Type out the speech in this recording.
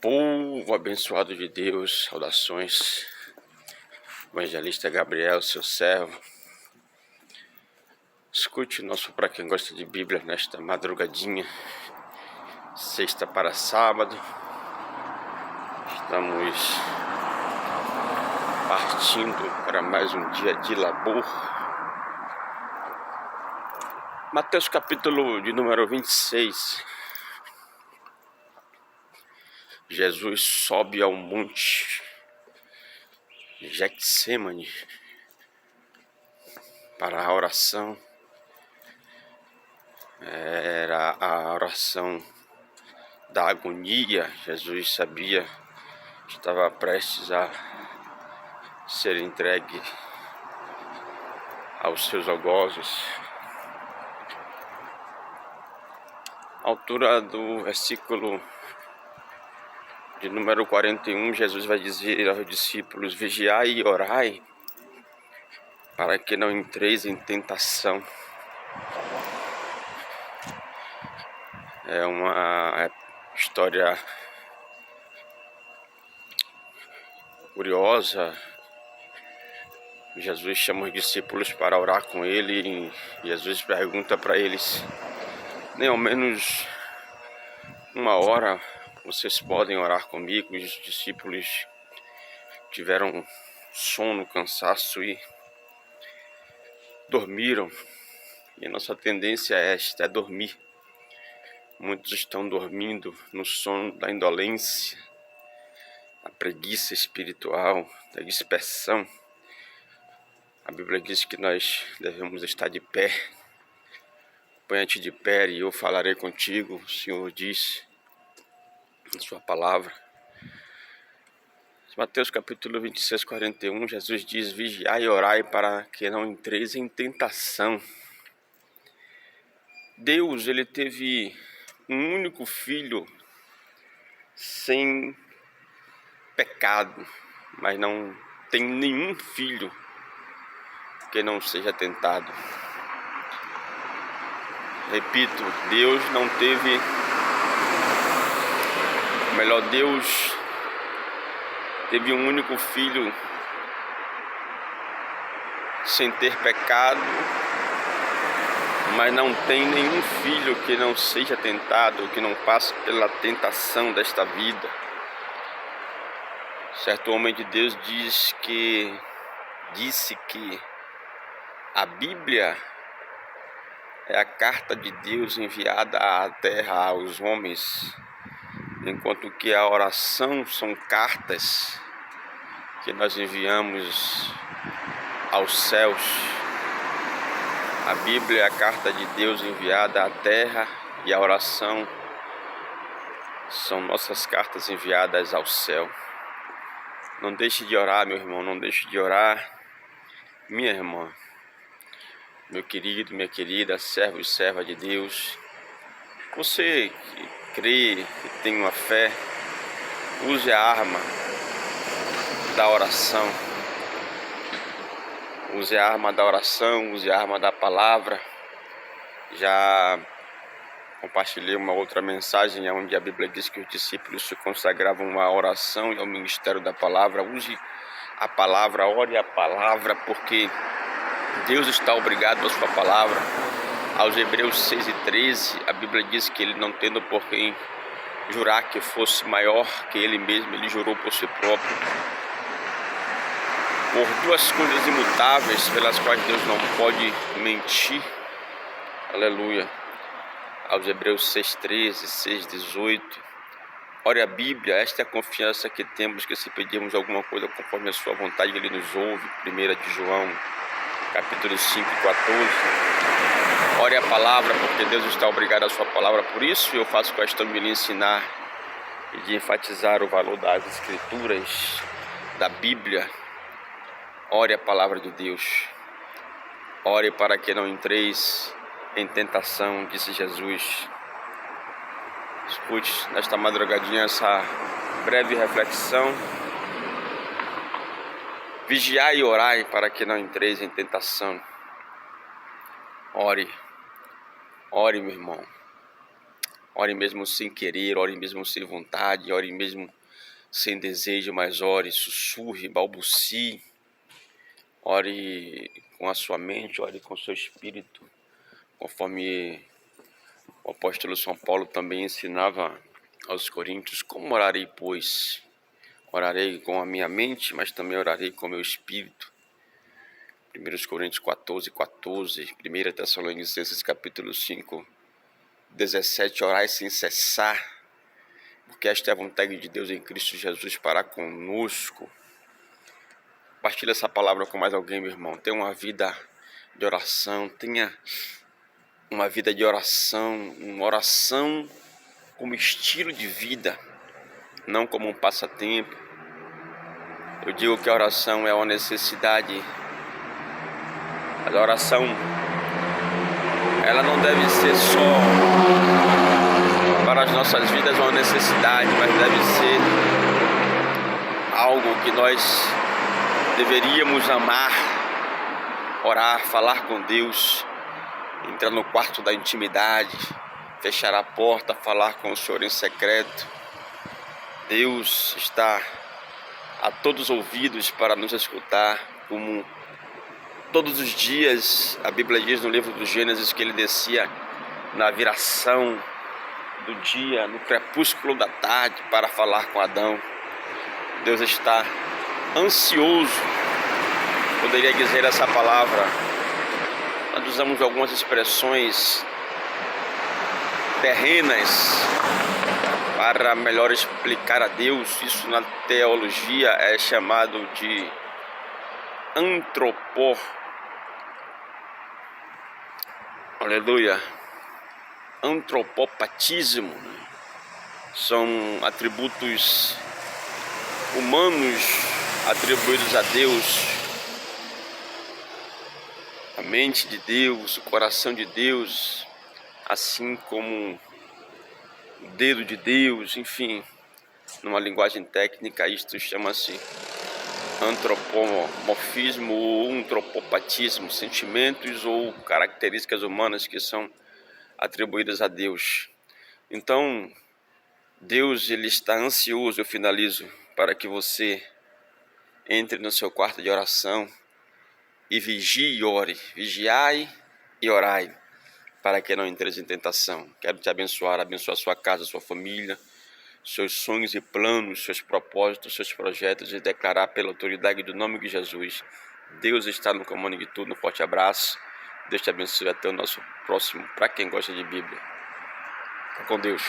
Povo abençoado de Deus, saudações. Evangelista Gabriel, seu servo. Escute o nosso Para Quem Gosta de Bíblia nesta madrugadinha, sexta para sábado. Estamos partindo para mais um dia de labor. Mateus capítulo de número 26. Jesus sobe ao monte Getsêmani para a oração. Era a oração da agonia. Jesus sabia que estava prestes a ser entregue aos seus algozes. À altura do versículo de número 41, Jesus vai dizer aos discípulos: vigiai e orai, para que não entreis em tentação. É uma história curiosa. Jesus chama os discípulos para orar com ele e Jesus pergunta para eles: nem ao menos uma hora vocês podem orar comigo? Os discípulos tiveram sono, cansaço e dormiram. E a nossa tendência é esta, é dormir. Muitos estão dormindo no sono da indolência, da preguiça espiritual, da dispersão. A Bíblia diz que nós devemos estar de pé. Põe-te de pé e eu falarei contigo, o Senhor diz em sua palavra. Mateus capítulo 26, 41, Jesus diz: vigiai e orai para que não entreis em tentação. Deus, ele teve um único filho sem pecado, mas não tem nenhum filho que não seja tentado. Repito, Deus não teve, Deus teve um único filho sem ter pecado, mas não tem nenhum filho que não seja tentado, que não passe pela tentação desta vida. Certo homem de Deus disse que a Bíblia é a carta de Deus enviada à terra, aos homens, enquanto que a oração são cartas que nós enviamos aos céus. A Bíblia é a carta de Deus enviada à terra e a oração são nossas cartas enviadas ao céu. Não deixe de orar, meu irmão, não deixe de orar, minha irmã, meu querido, minha querida, servo e serva de Deus. Você que crê, que tem uma fé, use a arma da oração. Use a arma da oração, use a arma da palavra. Já compartilhei uma outra mensagem onde a Bíblia diz que os discípulos se consagravam à oração e ao ministério da palavra. Use a palavra, ore a palavra, porque Deus está obrigado à sua palavra. Aos Hebreus 6:13, a Bíblia diz que ele, não tendo por quem jurar que fosse maior que ele mesmo, ele jurou por si próprio. Por duas coisas imutáveis, pelas quais Deus não pode mentir. Aleluia. Aos Hebreus 6:13, 6:18. Ore a Bíblia, esta é a confiança que temos, que se pedirmos alguma coisa conforme a sua vontade, ele nos ouve. 1 de João, capítulo 5:14. Ore a palavra, porque Deus está obrigado à sua palavra. Por isso eu faço questão de lhe ensinar e de enfatizar o valor das Escrituras, da Bíblia. Ore a palavra de Deus. Ore para que não entreis em tentação, disse Jesus. Escute nesta madrugadinha essa breve reflexão. Vigiai e orai para que não entreis em tentação. Ore, meu irmão. Ore mesmo sem querer, ore mesmo sem vontade, ore mesmo sem desejo, mas ore, sussurre, balbucie. Ore com a sua mente, ore com o seu espírito, conforme o apóstolo São Paulo também ensinava aos coríntios. Como orarei, pois? Orarei com a minha mente, mas também orarei com o meu espírito. 1 Coríntios 14, 1 Tessalonicenses capítulo 5, 17, orai sem cessar, porque esta é a vontade de Deus em Cristo Jesus para conosco. Compartilhe essa palavra com mais alguém, meu irmão. Tenha uma vida de oração, tenha uma vida de oração, uma oração como estilo de vida, não como um passatempo. Eu digo que a oração é uma necessidade. A oração, ela não deve ser só para as nossas vidas uma necessidade, mas deve ser algo que nós deveríamos amar, orar, falar com Deus, entrar no quarto da intimidade, fechar a porta, falar com o Senhor em secreto. Deus está a todos os ouvidos para nos escutar, como todos os dias. A Bíblia diz no livro do Gênesis que ele descia na viração do dia, no crepúsculo da tarde, para falar com Adão. Deus está ansioso, poderia dizer essa palavra. Nós usamos algumas expressões terrenas para melhor explicar a Deus. Isso na teologia é chamado de antropopatismo. São atributos humanos atribuídos a Deus, a mente de Deus, o coração de Deus, assim como o dedo de Deus, enfim, numa linguagem técnica isto chama-se antropomorfismo ou antropopatismo, sentimentos ou características humanas que são atribuídas a Deus. Então, Deus, ele está ansioso, eu finalizo, para que você entre no seu quarto de oração e vigie e ore. Vigiai e orai, para que não entres em tentação. Quero te abençoar sua casa, sua família, seus sonhos e planos, seus propósitos, seus projetos, e declarar pela autoridade do nome de Jesus: Deus está no comando de tudo. Um forte abraço, Deus te abençoe, até o nosso próximo, para quem gosta de Bíblia. Fica com Deus.